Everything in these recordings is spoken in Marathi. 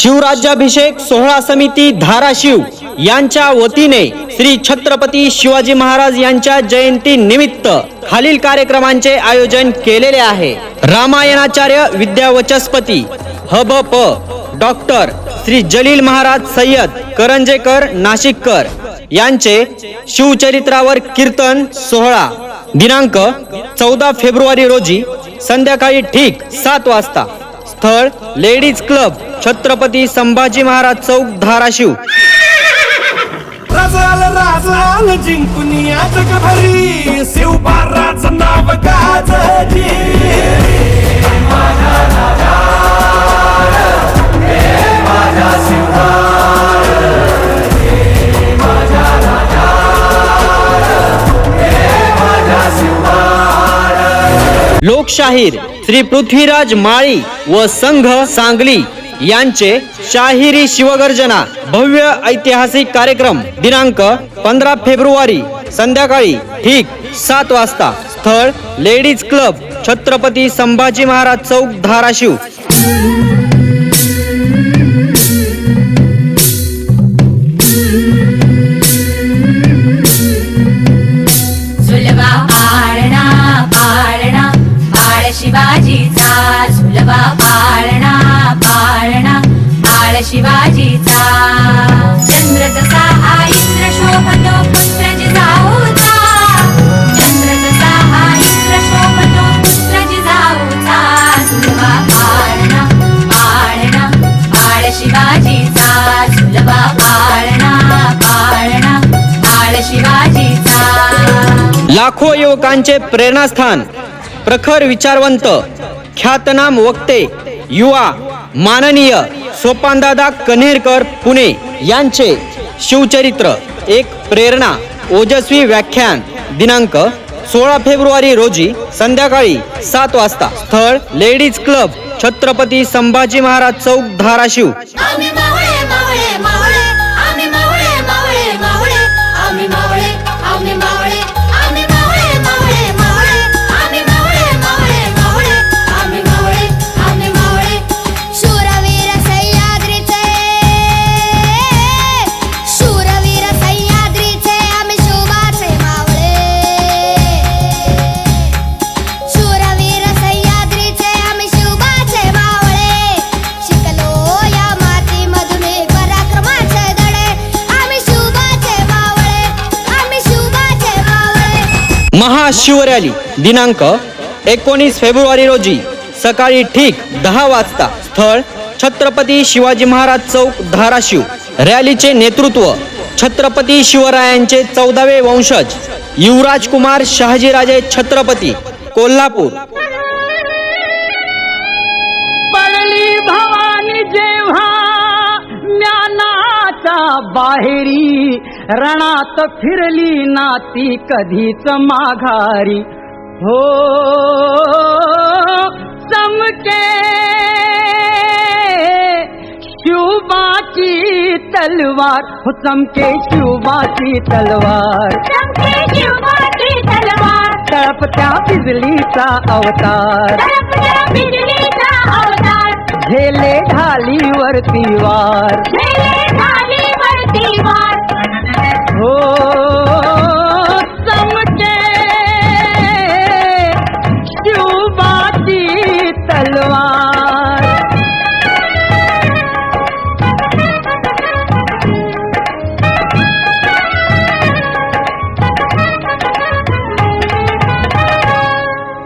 शिवराज्याभिषेक सोहळा समिती धाराशिव यांच्या वतीने श्री छत्रपती शिवाजी महाराज यांच्या जयंती निमित्त खालील कार्यक्रमांचे आयोजन केलेले आहे। रामायणाचार्य विद्यावचस्पती हबप डॉक्टर श्री जलील महाराज सय्यद करंजेकर नाशिककर यांचे शिवचरित्रावर कीर्तन सोहळा दिनांक 14 फेब्रुवारी रोजी संध्याकाळी ठीक 7 वाजता। स्थळ लेडीज क्लब छत्रपती संभाजी महाराज चौक धाराशिव। राजाला जिंकुनिया जगभरी शिवबाराचं नाव गाजली। माझा राजा माझा शिवबार माझा राजा माझा शिवबार। लोकशाहीर श्री पृथ्वीराज माळी व संघ सांगली यांचे शाहिरी शिवगर्जना भव्य ऐतिहासिक कार्यक्रम दिनांक 15 फेब्रुवारी संध्याकाळी ठीक 7 वाजता। स्थळ लेडीज क्लब छत्रपती संभाजी महाराज चौक धाराशिव। शिवाजीचा झुलवा पाळणा पाळणा बाळ शिवाजीचा। चंद्र जसा हा इंद्र शोभतो पुत्र जिजाऊचा। चंद्र जसा हा इंद्र शोभतो पुत्र जिजाऊचा। झुलवा पाळणा पाळणा बाळ शिवाजीचा। झुलवा पाळणा पाळणा बाळ शिवाजीचा। लाखो युवकांचे प्रेरणास्थान, प्रखर विचारवंत, ख्यातनाम वक्ते, युवा माननीय सोपानदादा कन्हेरकर पुणे यांचे शिवचरित्र एक प्रेरणा ओजस्वी व्याख्यान दिनांक 16 फेब्रुवारी रोजी संध्याकाळी 7 वाजता। स्थळ लेडीज क्लब छत्रपती संभाजी महाराज चौक धाराशिव। महाशिवरॅली दिनांक 19 फेब्रुवारी रोजी सकाळी ठीक 10 वाजता। स्थळ छत्रपती शिवाजी महाराज चौक धाराशिव। रॅलीचे नेतृत्व छत्रपती शिवरायांचे 14वे वंशज युवराज कुमार शहाजीराजे छत्रपती कोल्हापूर। पडली भवानी जेव्हा ज्ञानाच्या बाहेरी, रणात फिरली नाती कधीच माघारी। हो चमके शिवबाची तलवार, हो चमके शिवबाची तलवार। तळपत्या बिजलीचा अवतार, झेले ढालीवरती वार। हो चमके शिवबाची तलवार।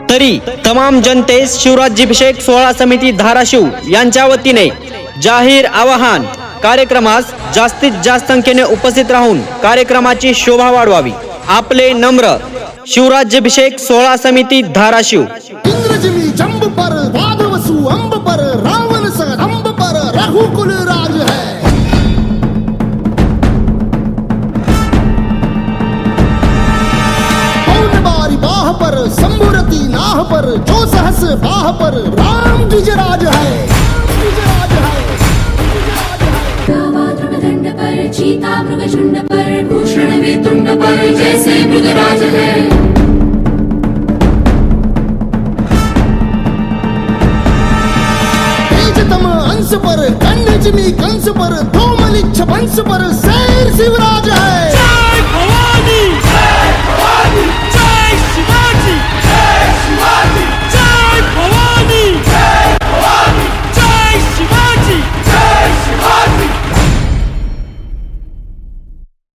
तरी तमाम जनतेस शिवराज्याभिषेक सोहळा समिती धाराशिव यांच्या वतीने जाहीर आवाहन, कार्यक्रमास जास्तीत जास्त संख्येने उपस्थित राहून कार्यक्रमाची शोभा वाढवावी। आपले नम्र शिवराज्याभिषेक सोहळा समिती धाराशिव। इंद्रजिमी जंब पर वादवसु अंब पर, रावण स अंब पर रघुकुल राज है। पौन बारी बाह पर संबुरती नाह पर, जो सहस बाह पर राम द्विजराज है। चीता मृगचुंड पर, भूषण वेतुंड पर जैसे मृगराज है। तेजतम अंश पर, खंड पंचमी कंस पर, दो मलिच्छ वंश पर, शेर शिवराज